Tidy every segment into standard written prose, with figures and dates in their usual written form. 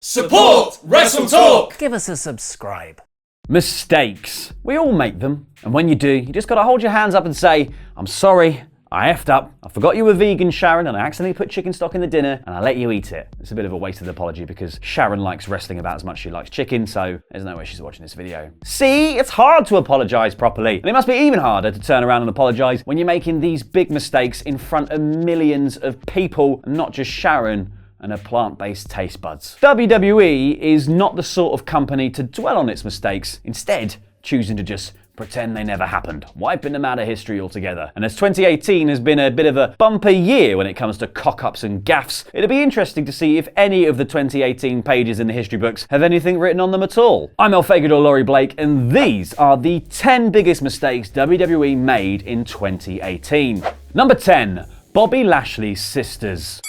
Support WrestleTalk! Give us a subscribe. Mistakes. We all make them. And when you do, you just gotta hold your hands up and say, I'm sorry, I effed up. I forgot you were vegan, Sharon, and I accidentally put chicken stock in the dinner, and I let you eat it. It's a bit of a wasted apology because Sharon likes wrestling about as much as she likes chicken, so there's no way she's watching this video. See, it's hard to apologize properly. And it must be even harder to turn around and apologize when you're making these big mistakes in front of millions of people, and not just Sharon and her plant-based taste buds. WWE is not the sort of company to dwell on its mistakes, instead choosing to just pretend they never happened, wiping them out of history altogether. And as 2018 has been a bit of a bumper year when it comes to cock-ups and gaffes, it'll be interesting to see if any of the 2018 pages in the history books have anything written on them at all. I'm Laurie Blake, and these are the 10 biggest mistakes WWE made in 2018. Number 10, Bobby Lashley's sisters.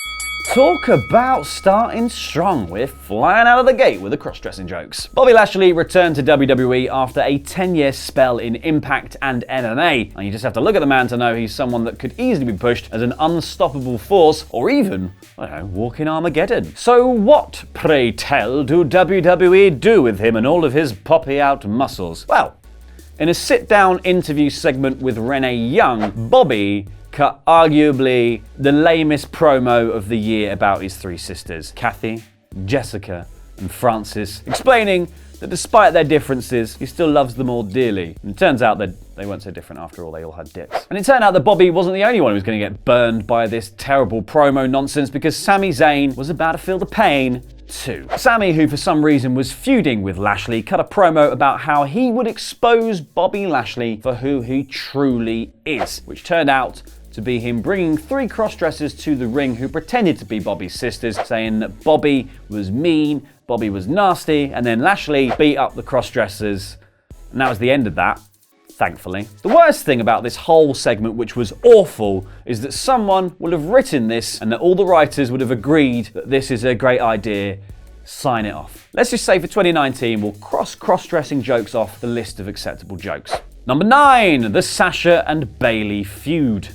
Talk about starting strong. We're flying out of the gate with the cross-dressing jokes. Bobby Lashley returned to WWE after a 10-year spell in Impact and MMA. And you just have to look at the man to know he's someone that could easily be pushed as an unstoppable force, or even, I don't know, walking Armageddon. So what, pray tell, do WWE do with him and all of his poppy-out muscles? Well, in a sit-down interview segment with Renee Young, Bobby cut arguably the lamest promo of the year about his three sisters, Kathy, Jessica, and Frances, explaining that despite their differences, he still loves them all dearly. And it turns out that they weren't so different after all, they all had dicks. And it turned out that Bobby wasn't the only one who was going to get burned by this terrible promo nonsense, because Sami Zayn was about to feel the pain too. Sami, who for some reason was feuding with Lashley, cut a promo about how he would expose Bobby Lashley for who he truly is, which turned out to be him bringing three cross-dressers to the ring who pretended to be Bobby's sisters, saying that Bobby was mean, Bobby was nasty, and then Lashley beat up the cross-dressers, and that was the end of that, thankfully. The worst thing about this whole segment, which was awful, is that someone will have written this and that all the writers would have agreed that this is a great idea. Sign it off. Let's just say for 2019, we'll cross cross-dressing jokes off the list of acceptable jokes. Number 9, the Sasha and Bayley feud.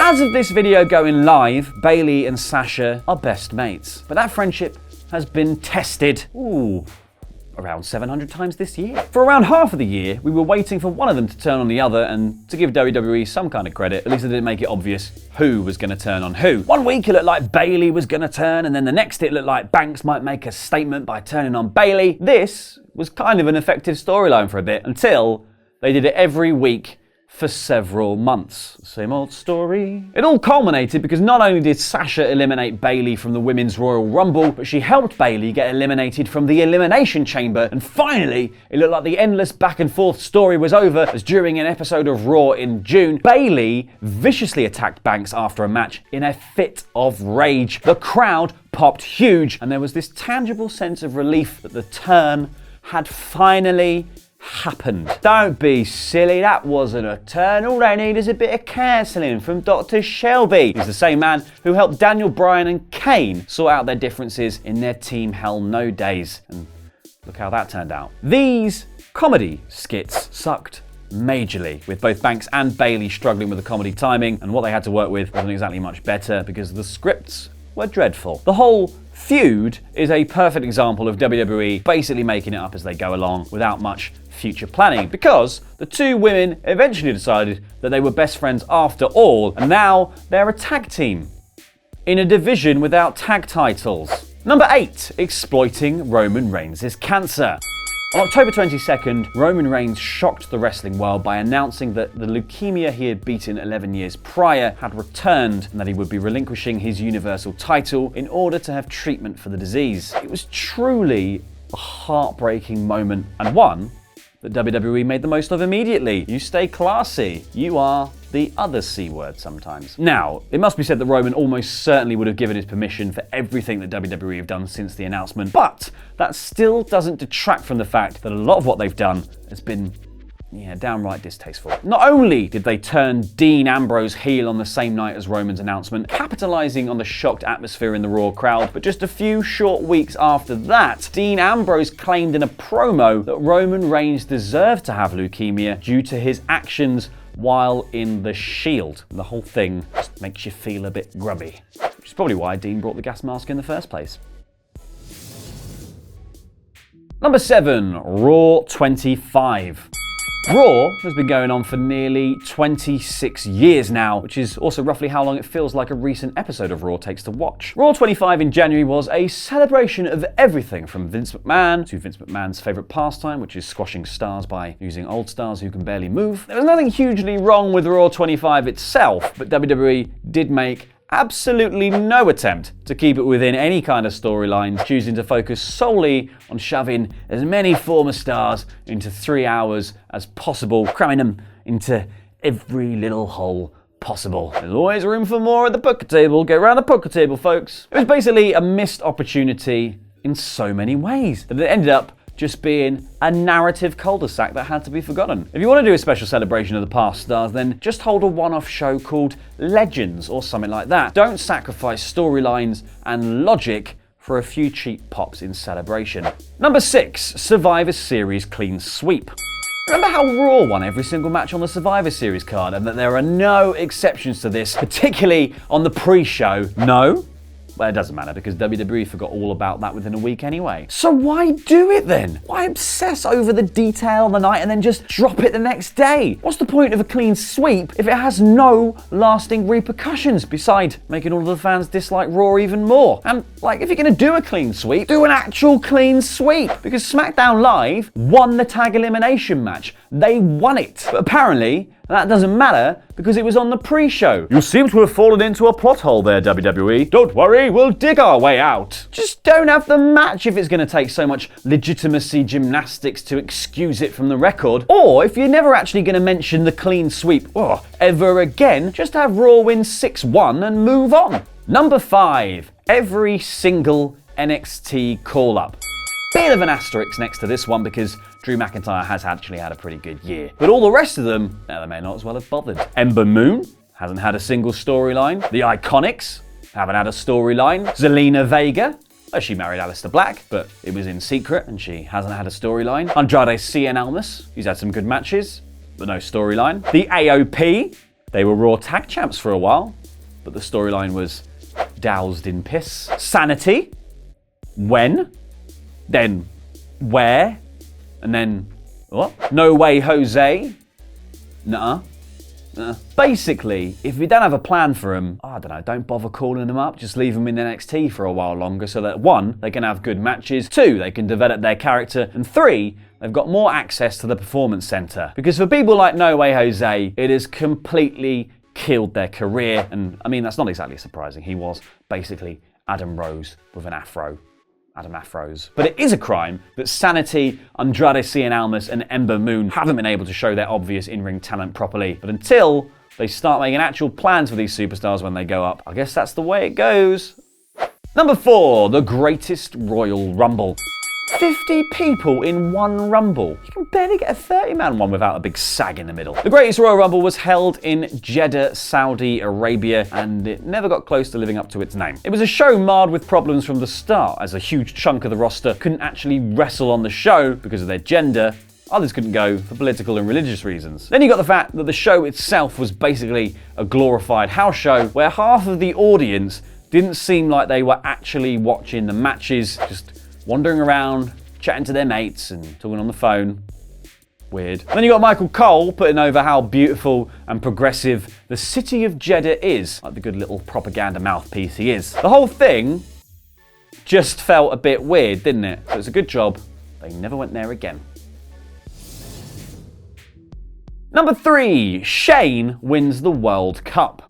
As of this video going live, Bayley and Sasha are best mates, but that friendship has been tested, around 700 times this year. For around half of the year, we were waiting for one of them to turn on the other, and to give WWE some kind of credit, at least they didn't make it obvious who was going to turn on who. One week it looked like Bayley was going to turn, and then the next it looked like Banks might make a statement by turning on Bayley. This was kind of an effective storyline for a bit, until they did it every week for several months. Same old story. It all culminated because not only did Sasha eliminate Bayley from the Women's Royal Rumble, but she helped Bayley get eliminated from the Elimination Chamber, and finally, it looked like the endless back and forth story was over, as during an episode of Raw in June, Bayley viciously attacked Banks after a match in a fit of rage. The crowd popped huge, and there was this tangible sense of relief that the turn had finally happened. Don't be silly, that wasn't a turn. All they need is a bit of counselling from Dr. Shelby. He's the same man who helped Daniel Bryan and Kane sort out their differences in their Team Hell No days. And look how that turned out. These comedy skits sucked majorly, with both Banks and Bayley struggling with the comedy timing, and what they had to work with wasn't exactly much better because the scripts were dreadful. The whole feud is a perfect example of WWE basically making it up as they go along without much future planning, because the two women eventually decided that they were best friends after all, and now they're a tag team in a division without tag titles. Number 8, exploiting Roman Reigns' cancer. On October 22nd, Roman Reigns shocked the wrestling world by announcing that the leukemia he had beaten 11 years prior had returned, and that he would be relinquishing his Universal title in order to have treatment for the disease. It was truly a heartbreaking moment, and one that WWE made the most of immediately. You stay classy. You are the other C word sometimes. Now, it must be said that Roman almost certainly would have given his permission for everything that WWE have done since the announcement, but that still doesn't detract from the fact that a lot of what they've done has been downright distasteful. Not only did they turn Dean Ambrose heel on the same night as Roman's announcement, capitalizing on the shocked atmosphere in the Raw crowd, but just a few short weeks after that, Dean Ambrose claimed in a promo that Roman Reigns deserved to have leukemia due to his actions while in the Shield. The whole thing just makes you feel a bit grubby, which is probably why Dean brought the gas mask in the first place. Number 7, Raw 25. Raw has been going on for nearly 26 years now, which is also roughly how long it feels like a recent episode of Raw takes to watch. Raw 25 in January was a celebration of everything from Vince McMahon to Vince McMahon's favourite pastime, which is squashing stars by using old stars who can barely move. There was nothing hugely wrong with Raw 25 itself, but WWE did make absolutely no attempt to keep it within any kind of storyline, choosing to focus solely on shoving as many former stars into 3 hours as possible, cramming them into every little hole possible. There's always room for more at the poker table. Get around the poker table, folks. It was basically a missed opportunity in so many ways that it ended up just being a narrative cul-de-sac that had to be forgotten. If you want to do a special celebration of the past stars, then just hold a one-off show called Legends or something like that. Don't sacrifice storylines and logic for a few cheap pops in celebration. Number 6, Survivor Series clean sweep. Remember how Raw won every single match on the Survivor Series card and that there are no exceptions to this, particularly on the pre-show? No? Well, it doesn't matter because WWE forgot all about that within a week anyway. So why do it then? Why obsess over the detail of the night and then just drop it the next day? What's the point of a clean sweep if it has no lasting repercussions besides making all of the fans dislike Raw even more? And like, if you're gonna do a clean sweep, do an actual clean sweep, because SmackDown Live won the tag elimination match. They won it. But apparently, that doesn't matter because it was on the pre-show. You seem to have fallen into a plot hole there, WWE. Don't worry, we'll dig our way out. Just don't have the match if it's going to take so much legitimacy gymnastics to excuse it from the record. Or if you're never actually going to mention the clean sweep ever again, just have Raw win 6-1 and move on. Number 5, every single NXT call-up. Bit of an asterisk next to this one because Drew McIntyre has actually had a pretty good year. But all the rest of them, they may not as well have bothered. Ember Moon hasn't had a single storyline. The Iconics haven't had a storyline. Zelina Vega, she married Aleister Black, but it was in secret and she hasn't had a storyline. Andrade Cien Almas, he's had some good matches, but no storyline. The AOP, they were Raw Tag Champs for a while, but the storyline was doused in piss. Sanity, when? Then where? And then what? No Way Jose? Nuh-uh. Basically, if you don't have a plan for them, I don't know, don't bother calling them up. Just leave them in NXT for a while longer so that 1, they can have good matches, 2, they can develop their character, and 3, they've got more access to the Performance Center. Because for people like No Way Jose, it has completely killed their career. And I mean, that's not exactly surprising. He was basically Adam Rose with an afro. Adam Afros. But it is a crime that Sanity, Andrade Cien Almas and Ember Moon haven't been able to show their obvious in-ring talent properly. But until they start making actual plans for these superstars when they go up, I guess that's the way it goes. Number 4, the Greatest Royal Rumble. 50 people in one Rumble. You can barely get a 30-man one without a big sag in the middle. The Greatest Royal Rumble was held in Jeddah, Saudi Arabia, and it never got close to living up to its name. It was a show marred with problems from the start, as a huge chunk of the roster couldn't actually wrestle on the show because of their gender. Others couldn't go for political and religious reasons. Then you got the fact that the show itself was basically a glorified house show where half of the audience didn't seem like they were actually watching the matches, just wandering around, chatting to their mates and talking on the phone. Weird. Then you got Michael Cole putting over how beautiful and progressive the city of Jeddah is, like the good little propaganda mouthpiece he is. The whole thing just felt a bit weird, didn't it? So it's a good job they never went there again. Number 3, Shane wins the World Cup.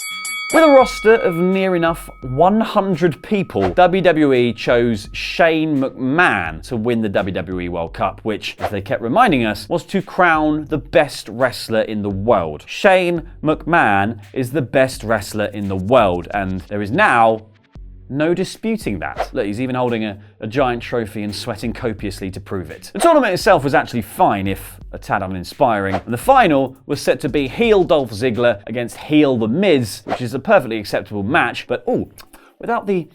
With a roster of near enough 100 people, WWE chose Shane McMahon to win the WWE World Cup, which, as they kept reminding us, was to crown the best wrestler in the world. Shane McMahon is the best wrestler in the world, and there is now no disputing that. Look, he's even holding a giant trophy and sweating copiously to prove it. The tournament itself was actually fine, if a tad uninspiring, and the final was set to be heel Dolph Ziggler against heel The Miz, which is a perfectly acceptable match, but without the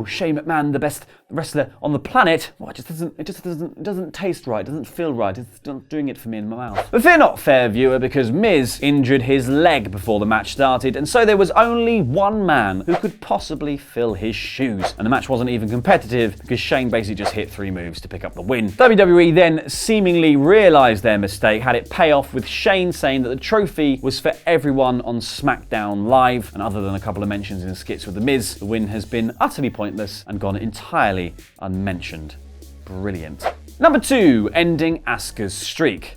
Shane McMahon, the wrestler on the planet, well, it just doesn't taste right, doesn't feel right, it's not doing it for me in my mouth. But fear not, fair viewer, because Miz injured his leg before the match started, and so there was only one man who could possibly fill his shoes. And the match wasn't even competitive because Shane basically just hit 3 moves to pick up the win. WWE then seemingly realized their mistake, had it pay off with Shane saying that the trophy was for everyone on SmackDown Live, and other than a couple of mentions in skits with The Miz, the win has been utterly pointless and gone entirely unmentioned. Brilliant. Number 2, ending Asuka's streak.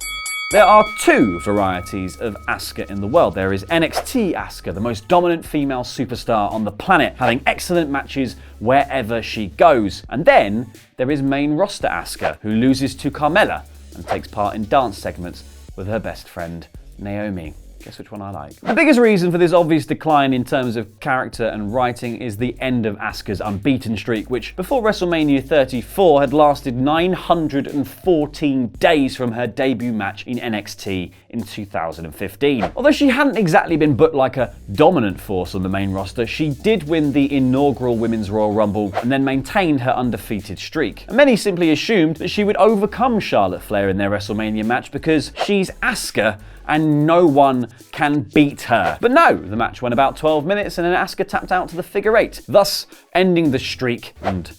There are 2 varieties of Asuka in the world. There is NXT Asuka, the most dominant female superstar on the planet, having excellent matches wherever she goes. And then there is main roster Asuka, who loses to Carmella and takes part in dance segments with her best friend, Naomi. Guess which one I like. The biggest reason for this obvious decline in terms of character and writing is the end of Asuka's unbeaten streak, which before WrestleMania 34 had lasted 914 days from her debut match in NXT in 2015. Although she hadn't exactly been booked like a dominant force on the main roster, she did win the inaugural Women's Royal Rumble and then maintained her undefeated streak. And many simply assumed that she would overcome Charlotte Flair in their WrestleMania match because she's Asuka and no one can beat her. But no, the match went about 12 minutes and then Asuka tapped out to the figure 8, thus ending the streak and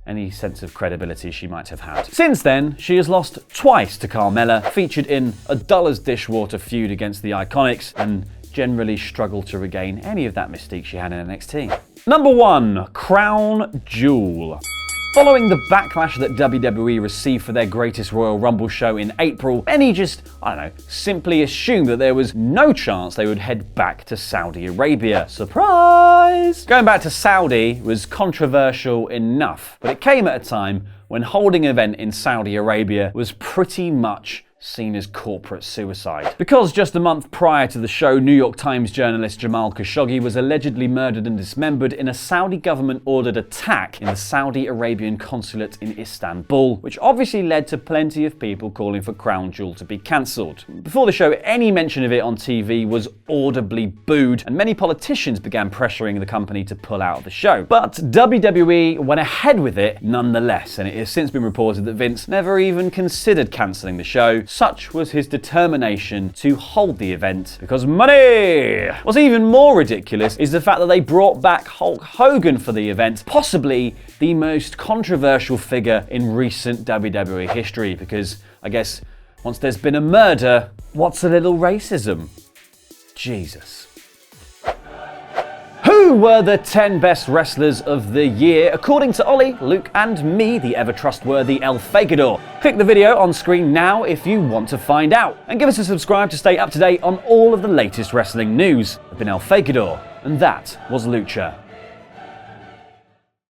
any sense of credibility she might have had. Since then, she has lost twice to Carmella, featured in a dull as dishwater feud against the Iconics, and generally struggled to regain any of that mystique she had in NXT. Number 1, Crown Jewel. Following the backlash that WWE received for their Greatest Royal Rumble show in April, many just, simply assumed that there was no chance they would head back to Saudi Arabia. Surprise! Going back to Saudi was controversial enough, but it came at a time when holding an event in Saudi Arabia was pretty much seen as corporate suicide. Because just a month prior to the show, New York Times journalist Jamal Khashoggi was allegedly murdered and dismembered in a Saudi government-ordered attack in the Saudi Arabian consulate in Istanbul, which obviously led to plenty of people calling for Crown Jewel to be cancelled. Before the show, any mention of it on TV was audibly booed, and many politicians began pressuring the company to pull out of the show. But WWE went ahead with it nonetheless, and it has since been reported that Vince never even considered cancelling the show. Such was his determination to hold the event because money! What's even more ridiculous is the fact that they brought back Hulk Hogan for the event, possibly the most controversial figure in recent WWE history, because I guess once there's been a murder, what's a little racism? Jesus. Who were the 10 best wrestlers of the year, according to Ollie, Luke, and me, the ever-trustworthy El Fagador? Click the video on screen now if you want to find out, and give us a subscribe to stay up to date on all of the latest wrestling news. I've been El Fagador, and that was Lucha.